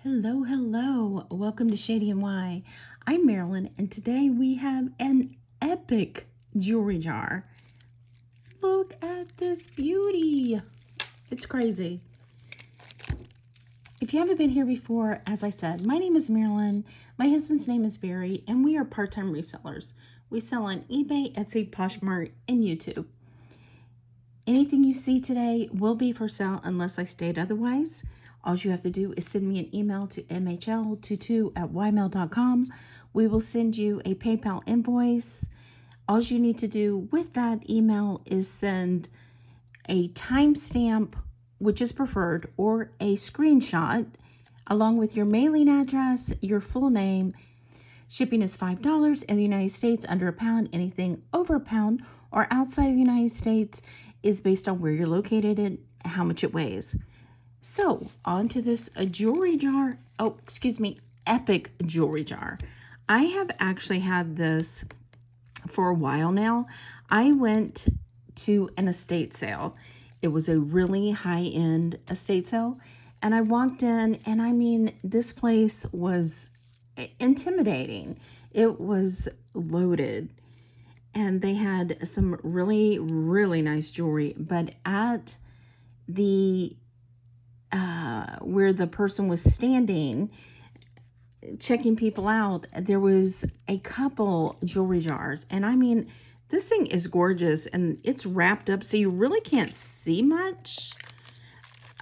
Hello, hello. Welcome to Shady and Why. I'm Marilyn, and today we have an epic jewelry jar. Look at this beauty. It's crazy. If you haven't been here before, as I said, my name is Marilyn. My husband's name is Barry, and we are part-time resellers. We sell on eBay, Etsy, Poshmark, and YouTube. Anything you see today will be for sale unless I state otherwise. All you have to do is send me an email to mhl22@ymail.com. We will send you a PayPal invoice. All you need to do with that email is send a timestamp, which is preferred, or a screenshot, along with your mailing address, your full name. Shipping is $5 in the United States, under a pound. Anything over a pound or outside of the United States is based on where you're located and how much it weighs. So, on to this jewelry jar. Oh, excuse me, epic jewelry jar. I have actually had this for a while now. I went to an estate sale. It was a really high-end estate sale. And I walked in, and I mean, this place was intimidating. It was loaded. And they had some really, really nice jewelry. But at the where the person was standing checking people out, there was a couple jewelry jars, and I mean, this thing is gorgeous, and it's wrapped up so you really can't see much,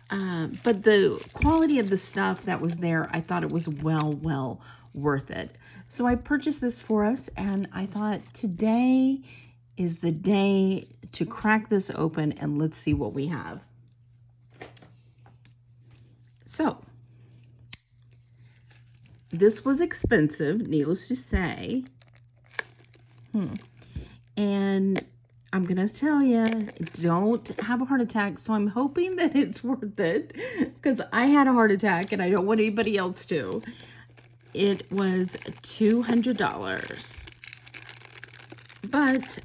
but the quality of the stuff that was there, I thought it was well worth it. So I purchased this for us, and I thought today is the day to crack this open and let's see what we have. So, this was expensive, needless to say. And I'm going to tell you, don't have a heart attack. So I'm hoping that it's worth it, because I had a heart attack and I don't want anybody else to. It was $200. But,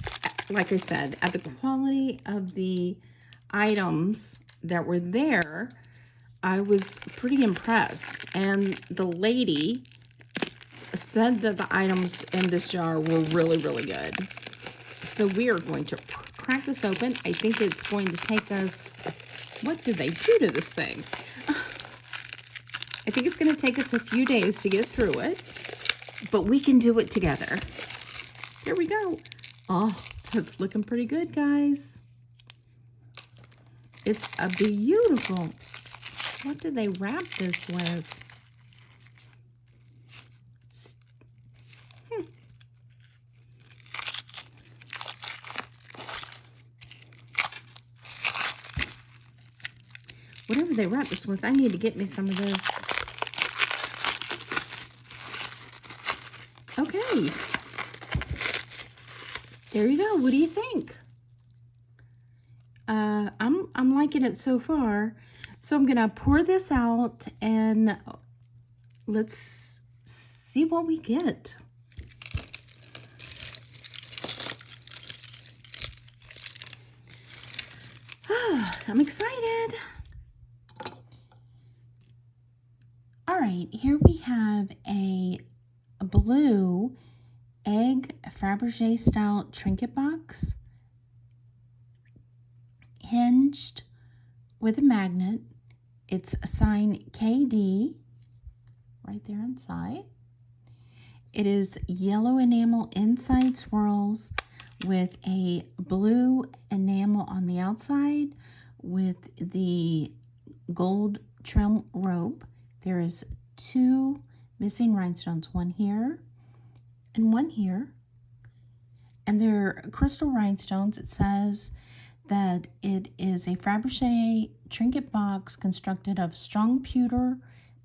like I said, at the quality of the items that were there, I was pretty impressed, and the lady said that the items in this jar were really good. So we are going to crack this open. I think it's going to take us, what did they do to this thing? I think it's going to take us a few days to get through it, but we can do it together. Here we go. Oh, it's looking pretty good, guys. It's a beautiful... What did they wrap this with? Whatever they wrap this with, I need to get me some of this. Okay. There you go. What do you think? I'm liking it so far. So I'm going to pour this out and let's see what we get. I'm excited. All right, here we have a blue egg Faberge style trinket box, hinged with a magnet. It's a sign KD right there inside. It is yellow enamel inside swirls with a blue enamel on the outside with the gold trim rope. There is 2 missing rhinestones, one here and one here. And they're crystal rhinestones. It says that it is a Faberge trinket box constructed of strong pewter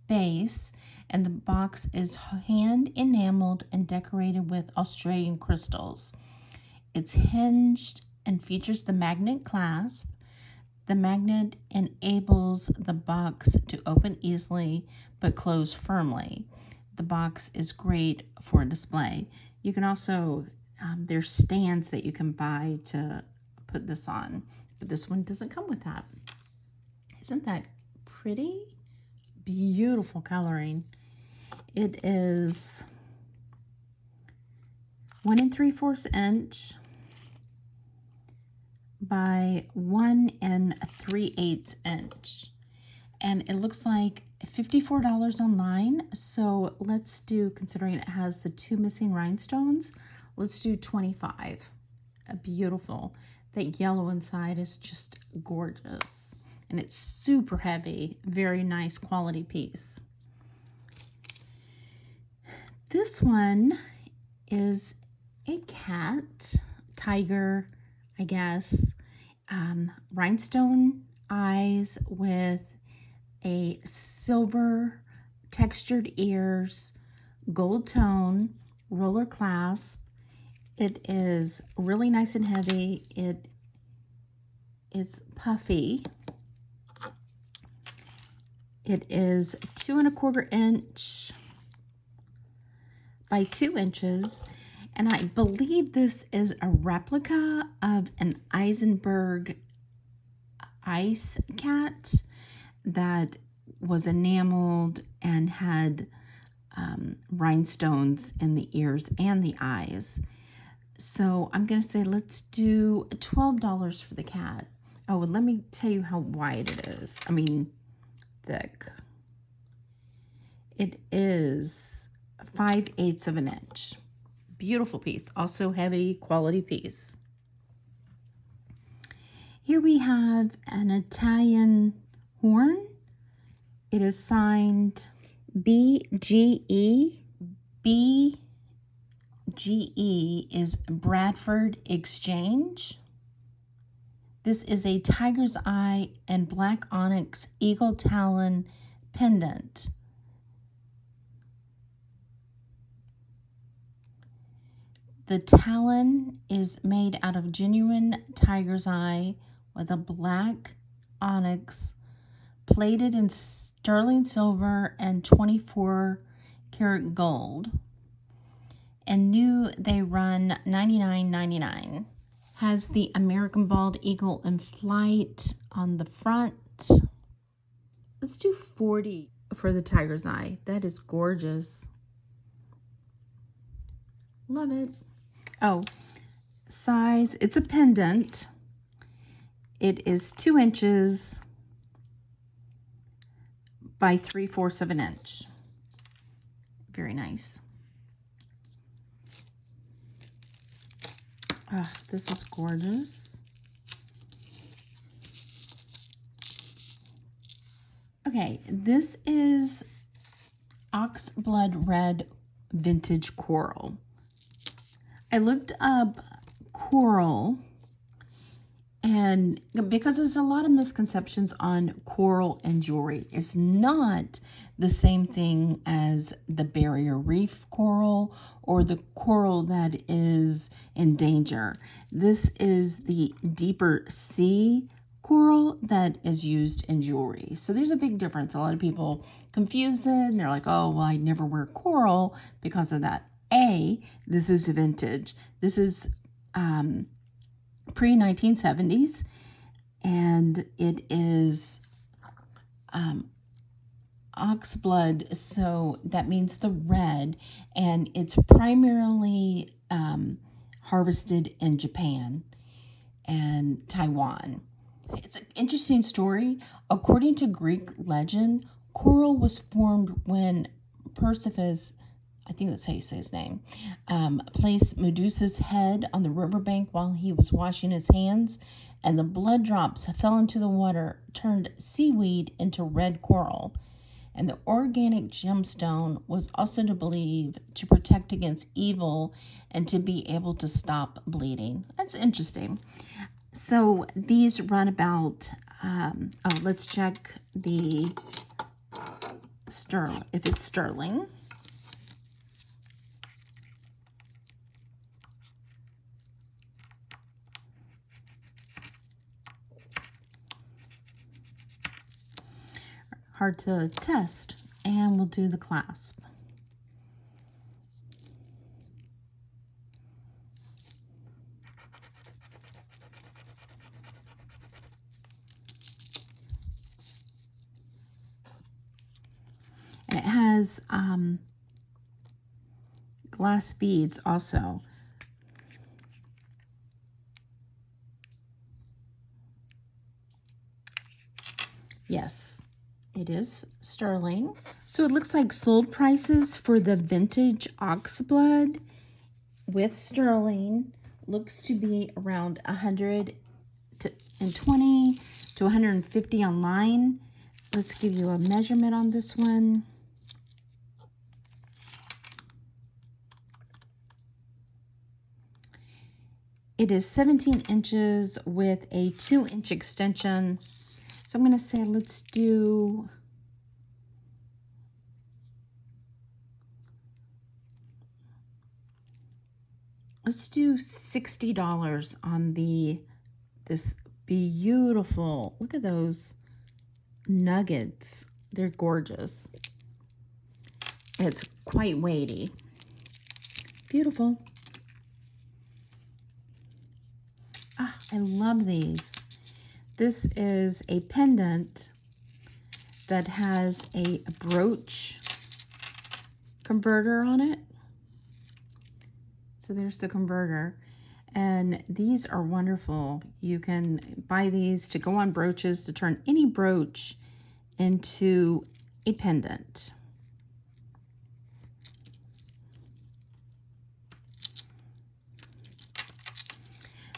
base, and the box is hand enameled and decorated with Australian crystals. It's hinged and features the magnet clasp. The magnet enables the box to open easily but close firmly. The box is great for display. You can also, there's stands that you can buy to put this on, but this one doesn't come with that. Isn't that pretty? Beautiful coloring. It is 1 3/4 inch by 1 3/8 inch. And it looks like $54 online. So let's do, considering it has the 2 missing rhinestones, let's do 25. Beautiful. That yellow inside is just gorgeous. And it's super heavy. Very nice quality piece. This one is a cat, tiger, I guess. Rhinestone eyes with a silver textured ears, gold tone, roller clasp. It is really nice and heavy. It is puffy. It is 2 1/4 inch by 2 inches. And I believe this is a replica of an Eisenberg ice cat that was enameled and had rhinestones in the ears and the eyes. So I'm going to say let's do $12 for the cat. Oh, and let me tell you how wide it is. I mean, thick. It is 5/8 of an inch. Beautiful piece. Also heavy quality piece. Here we have an Italian horn. It is signed BGE. BGE is Bradford Exchange. This is a tiger's eye and black onyx eagle talon pendant. The talon is made out of genuine tiger's eye with a black onyx plated in sterling silver and 24 karat gold. And new they run $99.99. Has the American bald eagle in flight on the front. Let's do 40 for the tiger's eye. That is gorgeous. Love it. Oh, size, it's a pendant. It is 2 inches by 3/4 of an inch. Very nice. Oh, this is gorgeous. Okay, this is Oxblood Red Vintage Coral. I looked up coral, and because there's a lot of misconceptions on coral and jewelry. It's not the same thing as the barrier reef coral or the coral that is in danger. This is the deeper sea coral that is used in jewelry. So there's a big difference. A lot of people confuse it and they're like, oh, well, I never wear coral because of that. This is vintage. This is pre-1970s, and it is Oxblood, so that means the red, and it's primarily harvested in Japan and Taiwan. It's an interesting story. According to Greek legend, coral was formed when Persephone, I think that's how you say his name, placed Medusa's head on the riverbank while he was washing his hands, and the blood drops fell into the water, turned seaweed into red coral. And the organic gemstone was also to believe to protect against evil and to be able to stop bleeding. That's interesting. So these run about, let's check the sterling, if it's sterling. Hard to test, and we'll do the clasp. has glass beads also. Yes, it is sterling. So it looks like sold prices for the vintage Oxblood with sterling looks to be around 120 to 150 online. Let's give you a measurement on this one. It is 17 inches with a 2-inch extension. So I'm going to say let's do $60 on this beautiful. Look at those nuggets. They're gorgeous. It's quite weighty. Beautiful. Ah, I love these. This is a pendant that has a brooch converter on it. So there's the converter. And these are wonderful. You can buy these to go on brooches to turn any brooch into a pendant.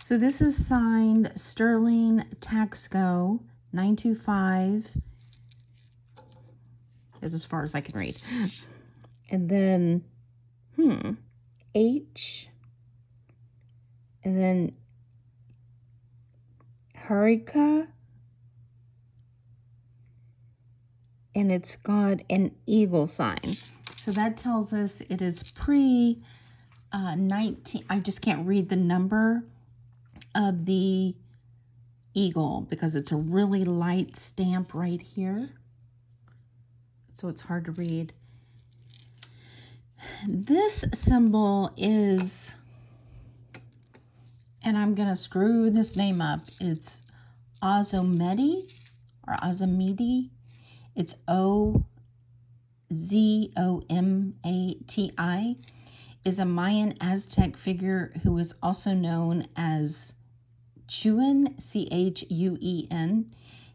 So this is signed Sterling Taxco 925. That's as far as I can read. And then, H. And then Harika. And it's got an eagle sign. So that tells us it is pre 19. I just can't read the number of the eagle because it's a really light stamp right here. So it's hard to read. This symbol is, and I'm going to screw this name up, it's Ozomedi or Ozomedi. It's Ozomati, is a Mayan Aztec figure who is also known as Chuen, Chuen.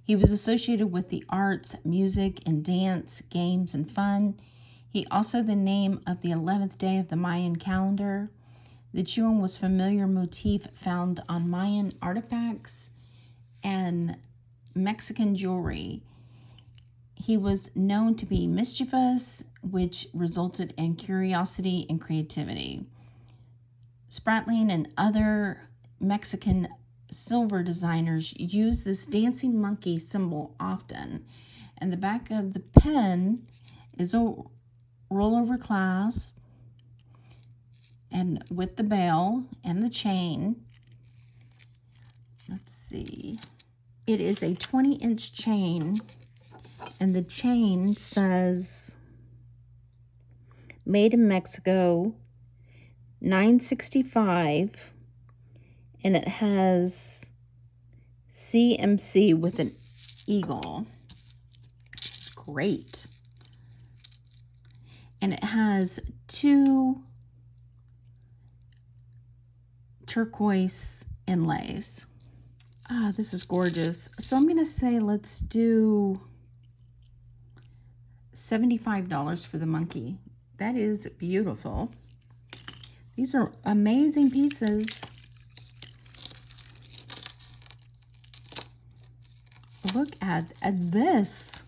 He was associated with the arts, music, and dance, games, and fun. He also the name of the 11th day of the Mayan calendar. The Chuen was a familiar motif found on Mayan artifacts and Mexican jewelry. He was known to be mischievous, which resulted in curiosity and creativity. Spratling and other Mexican silver designers use this dancing monkey symbol often. And the back of the pen is a rollover clasp, and with the bell and the chain. Let's see. It is a 20-inch chain, and the chain says made in Mexico, 965. And it has CMC with an eagle. This is great. And it has 2 turquoise inlays. Ah, this is gorgeous. So I'm going to say let's do $75 for the monkey. That is beautiful. These are amazing pieces. Look at this.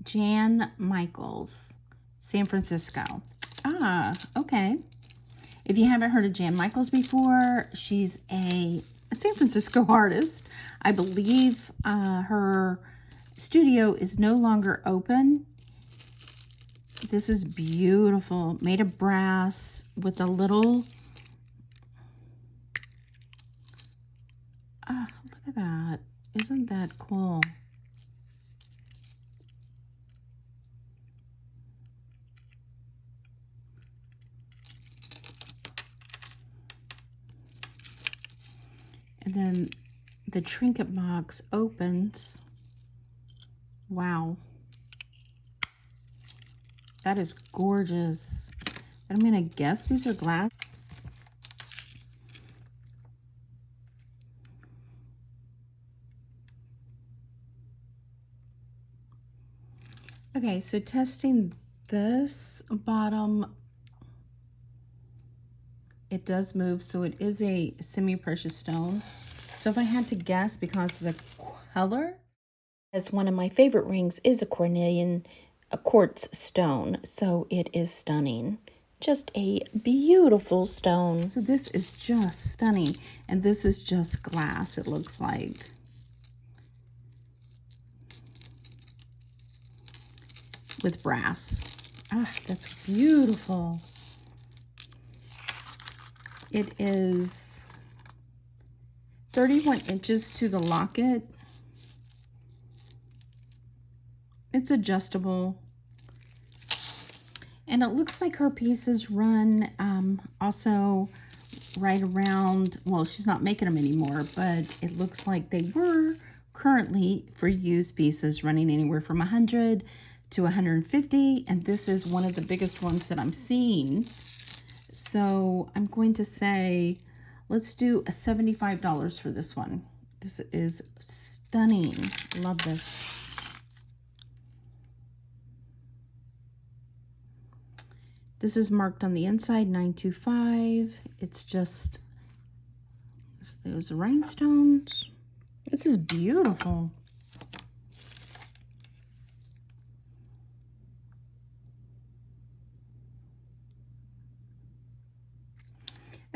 Jan Michaels, San Francisco. Ah, okay. If you haven't heard of Jan Michaels before, she's a San Francisco artist. I believe her studio is no longer open. This is beautiful, made of brass with a little, look at that. Isn't that cool? And then the trinket box opens. Wow. That is gorgeous. I'm gonna guess these are glass. Okay, so testing this bottom, it does move, so it is a semi-precious stone. So if I had to guess, because of the color, as one of my favorite rings is a cornelian, a quartz stone, so it is stunning. Just a beautiful stone. So this is just stunning, and this is just glass, it looks like. With brass. Ah, that's beautiful. It is 31 inches to the locket. It's adjustable. And it looks like her pieces run also right around, well, she's not making them anymore, but it looks like they were currently for used pieces running anywhere from 100 to 150, and this is one of the biggest ones that I'm seeing. So I'm going to say, let's do a $75 for this one. This is stunning. Love this. This is marked on the inside, 925. It's just those rhinestones. This is beautiful.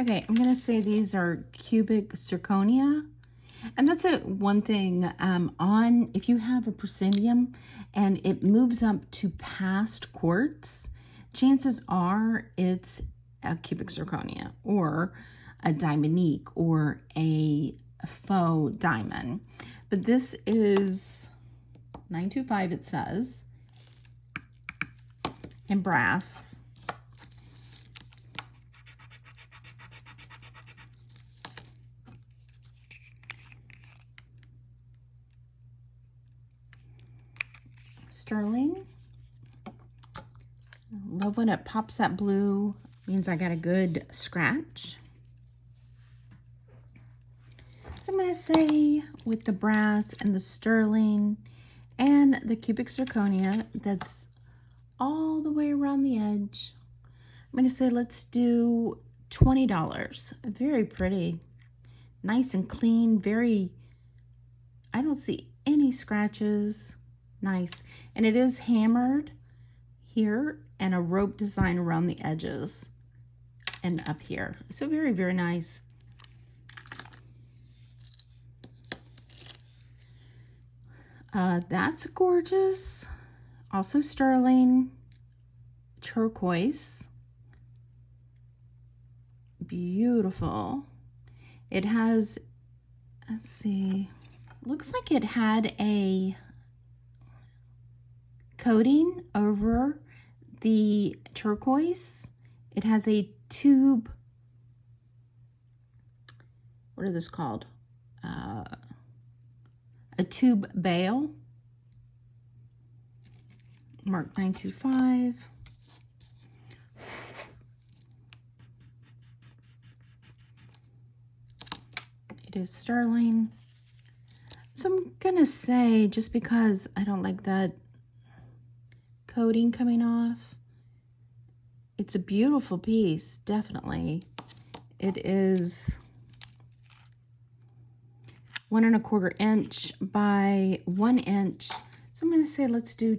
Okay, I'm gonna say these are cubic zirconia. And that's one thing on, if you have a proscenium and it moves up to past quartz, chances are it's a cubic zirconia or a diamondique or a faux diamond. But this is 925, it says, in brass. Sterling. Love when it pops that blue, means I got a good scratch. So I'm going to say with the brass and the sterling and the cubic zirconia that's all the way around the edge, I'm going to say let's do $20. Very pretty. Nice and clean. Very, I don't see any scratches. Nice. And it is hammered here and a rope design around the edges and up here. So very, very nice. That's gorgeous. Also sterling, turquoise. Beautiful. It has, let's see, looks like it had a coating over the turquoise. It has a tube, what are those called? A tube bail, marked 925. It is sterling. So I'm gonna say, just because I don't like that coating coming off, it's a beautiful piece, definitely. It is 1 1/4 inch by 1 inch. So I'm gonna say let's do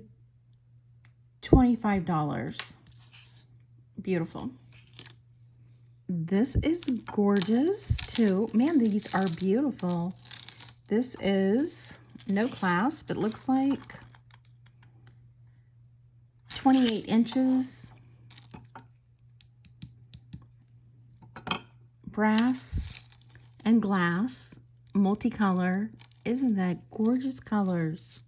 $25. Beautiful. This is gorgeous too. Man, these are beautiful. This is no clasp, it looks like 28 inches. Brass and glass, multicolor. Isn't that gorgeous colors?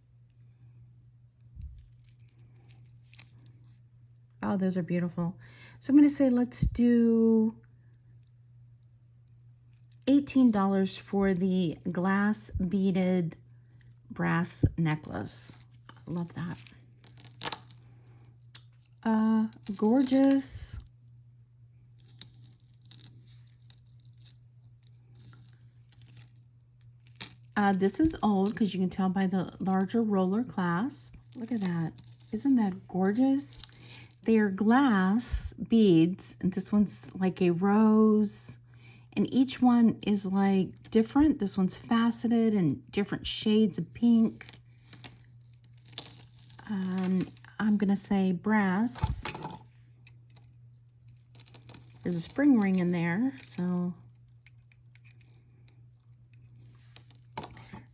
Oh, those are beautiful. So I'm going to say let's do $18. $18 for the glass beaded brass necklace. I love that. Gorgeous. This is old because you can tell by the larger roller clasp. Look at that. Isn't that gorgeous? They are glass beads, and this one's like a rose, and each one is like different. This one's faceted and different shades of pink. I'm gonna say brass. There's a spring ring in there, so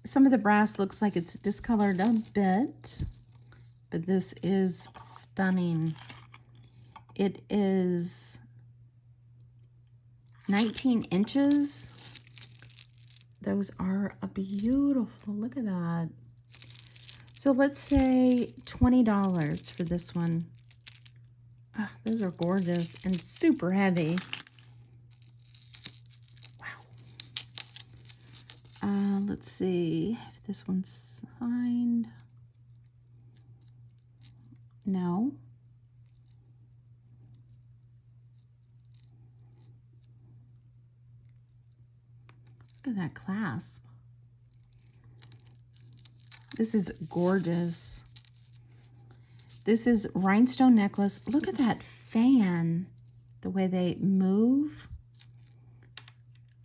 some of the brass looks like it's discolored a bit, but this is stunning. It is 19 inches. Those are beautiful. Look at that. So let's say $20 for this one. Oh, those are gorgeous and super heavy. Wow. Let's see if this one's signed. No. Look at that clasp. This is gorgeous. This is Rhinestone Necklace. Look at that fan, the way they move.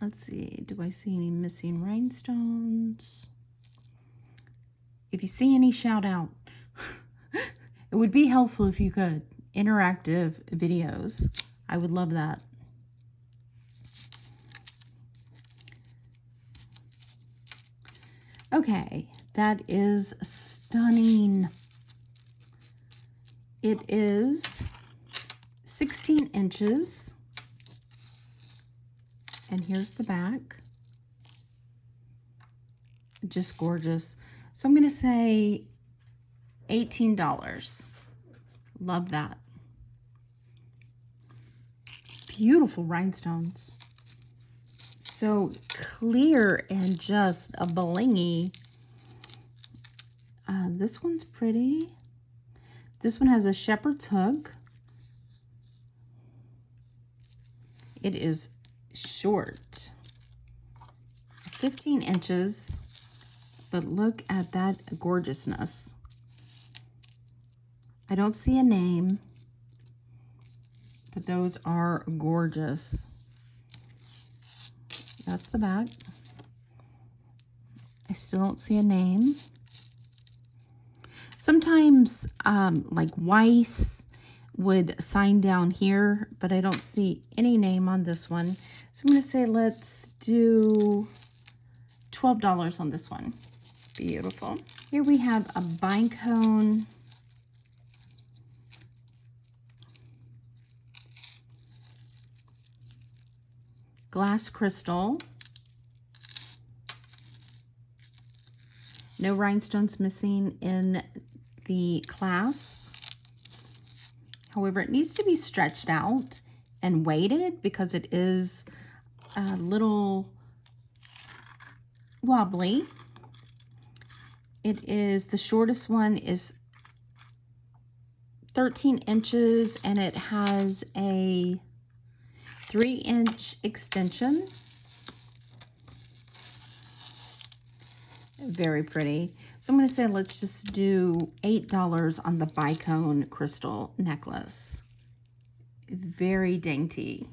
Let's see, do I see any missing rhinestones? If you see any, shout out. It would be helpful if you could. Interactive videos. I would love that. Okay, that is stunning. It is 16 inches. And here's the back. Just gorgeous. So I'm going to say $18. Love that. Beautiful rhinestones. So clear and just a blingy. This one's pretty. This one has a shepherd's hook. It is short, 15 inches, but look at that gorgeousness. I don't see a name, but those are gorgeous. That's the back. I still don't see a name. Sometimes like Weiss would sign down here, but I don't see any name on this one. So I'm going to say let's do $12 on this one. Beautiful. Here we have a Bicone glass crystal. No rhinestones missing in the clasp. However, it needs to be stretched out and weighted because it is a little wobbly. It is, the shortest one is 13 inches and it has a 3-inch extension. Very pretty. So I'm going to say let's just do $8 on the Bicone crystal necklace. Very dainty.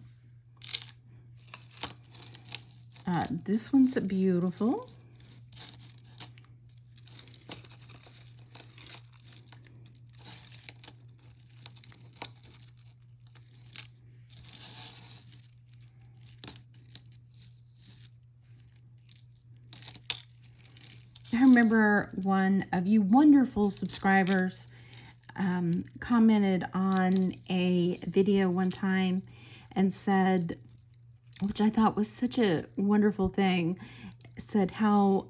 This one's beautiful. I remember one of you wonderful subscribers commented on a video one time and said, which I thought was such a wonderful thing, said how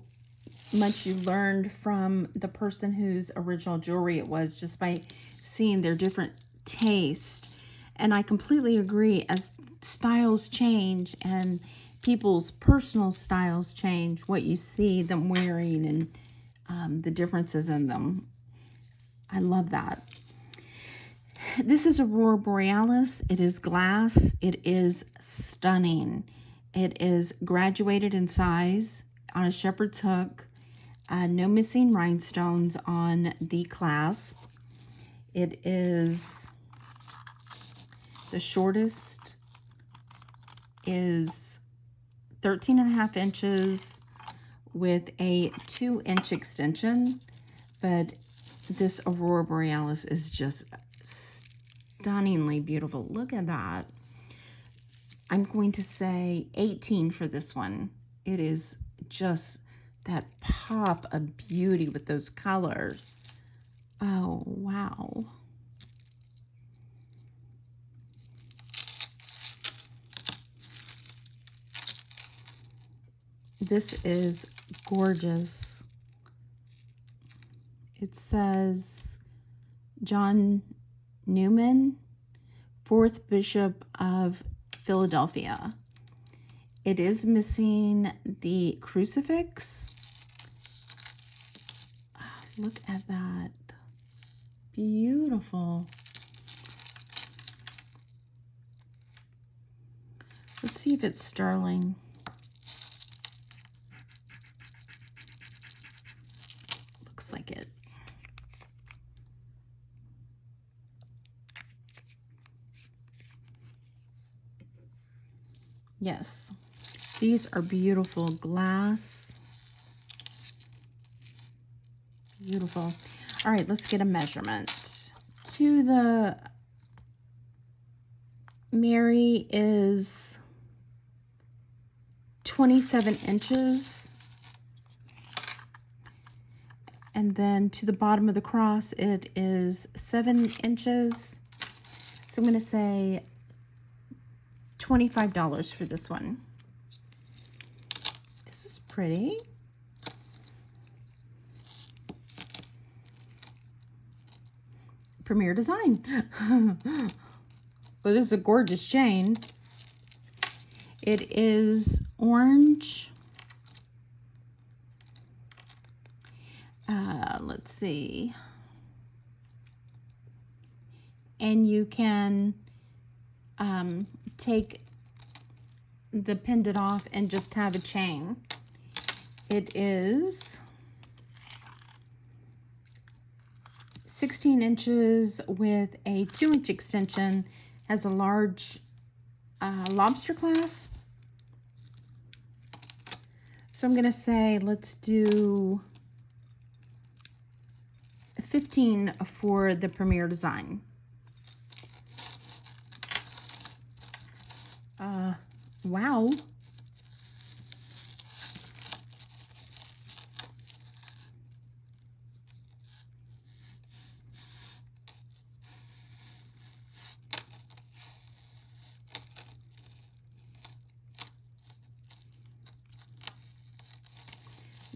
much you learned from the person whose original jewelry it was just by seeing their different taste. And I completely agree. As styles change and people's personal styles change, what you see them wearing, and the differences in them. I love that. This is Aurora Borealis. It is glass. It is stunning. It is graduated in size on a shepherd's hook. No missing rhinestones on the clasp. It is, the shortest is 13.5 inches with a 2-inch extension, but this Aurora Borealis is just stunningly beautiful. Look at that. I'm going to say 18 for this one. It is just that pop of beauty with those colors. Oh, wow. This is gorgeous. It says John Newman, 4th Bishop of Philadelphia. It is missing the crucifix. Oh, look at that. Beautiful. Let's see if it's sterling. Looks like it. Yes, these are beautiful glass. Beautiful. All right, let's get a measurement. To the Mary is 27 inches. And then to the bottom of the cross, it is 7 inches. So I'm going to say $25 for this one. This is pretty. Premier design. Well, this is a gorgeous chain. It is orange. Let's see. And you can take the pendant off and just have a chain. It is 16 inches with a 2-inch extension, has a large lobster clasp. So I'm going to say let's do 15 for the Premier design. Wow.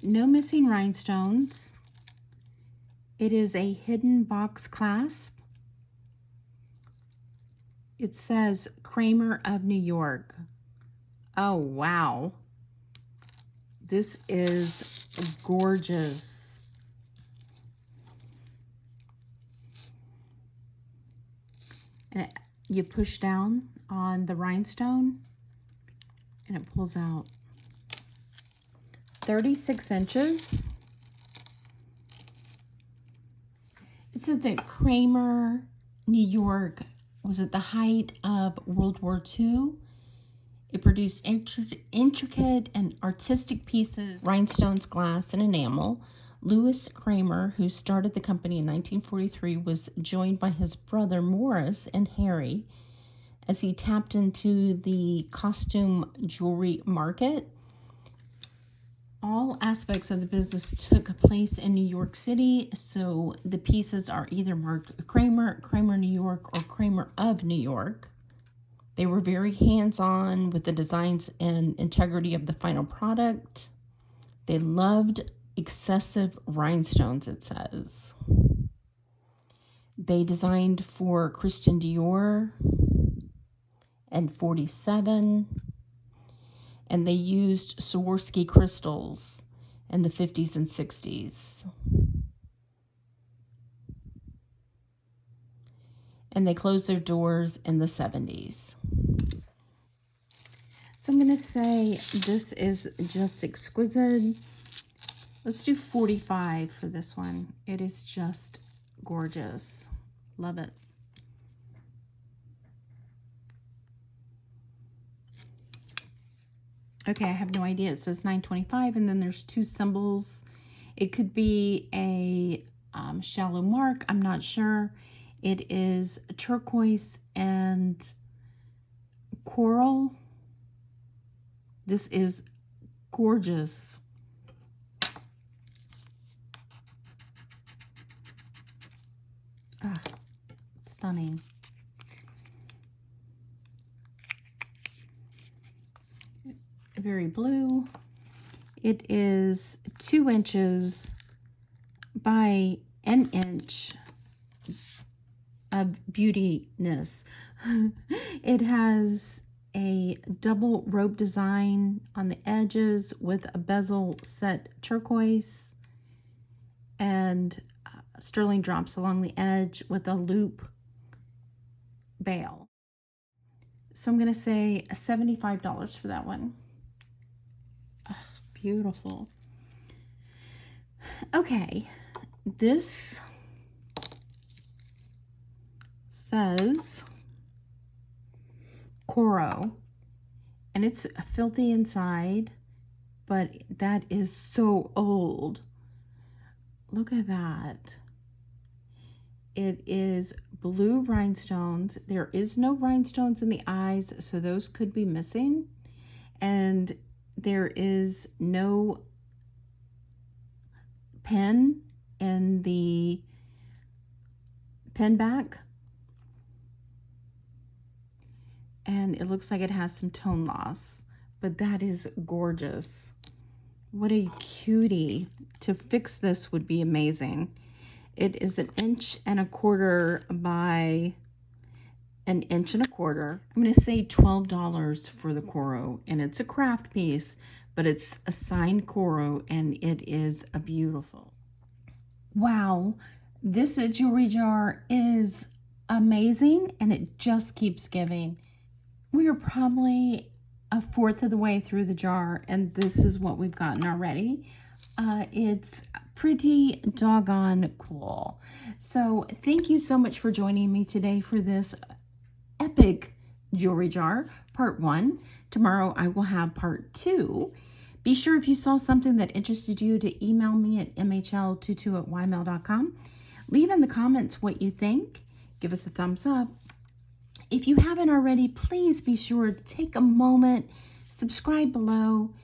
No missing rhinestones. It is a hidden box clasp. It says Kramer of New York. Oh, wow. This is gorgeous. And you push down on the rhinestone and it pulls out. 36 inches. It said that Kramer, New York, was at the height of World War II. It produced intricate and artistic pieces, rhinestones, glass, and enamel. Louis Kramer, who started the company in 1943, was joined by his brother Morris and Harry as he tapped into the costume jewelry market. All aspects of the business took place in New York City, so the pieces are either marked Kramer, Kramer New York, or Kramer of New York. They were very hands-on with the designs and integrity of the final product. They loved excessive rhinestones, it says. They designed for Christian Dior and 47. and they used Swarovski crystals in the 50s and 60s. And they closed their doors in the 70s. So I'm going to say this is just exquisite. Let's do 45 for this one. It is just gorgeous. Love it. Okay, I have no idea. It says 925, and then there's two symbols. It could be a shallow mark. I'm not sure. It is turquoise and coral. This is gorgeous. Ah, stunning. Very blue. It is 2 inches by an inch of beautiness. It has a double rope design on the edges with a bezel set turquoise and sterling drops along the edge with a loop bail. So I'm going to say $75 for that one. Oh, beautiful. Okay, this says Coro, and it's filthy inside, but that is so old. Look at that. It is blue rhinestones. There is no rhinestones in the eyes, so those could be missing. And there is no pen in the pen back. And it looks like it has some tone loss, but that is gorgeous. What a cutie. To fix this would be amazing. It is 1.25 inches by 1.25 inches. I'm going to say $12 for the Coro, and it's a craft piece, but it's a signed Coro, and it is a beautiful. Wow, this jewelry jar is amazing, and it just keeps giving. We are probably 1/4 of the way through the jar, and this is what we've gotten already. It's pretty doggone cool. So thank you so much for joining me today for this epic jewelry jar, part 1. Tomorrow I will have part 2. Be sure if you saw something that interested you to email me at mhl22@ymail.com. Leave in the comments what you think. Give us a thumbs up. If you haven't already, please be sure to take a moment, subscribe below.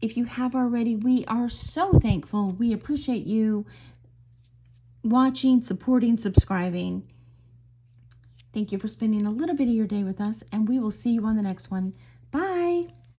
If you have already, we are so thankful. We appreciate you watching, supporting, subscribing. Thank you for spending a little bit of your day with us, and we will see you on the next one. Bye.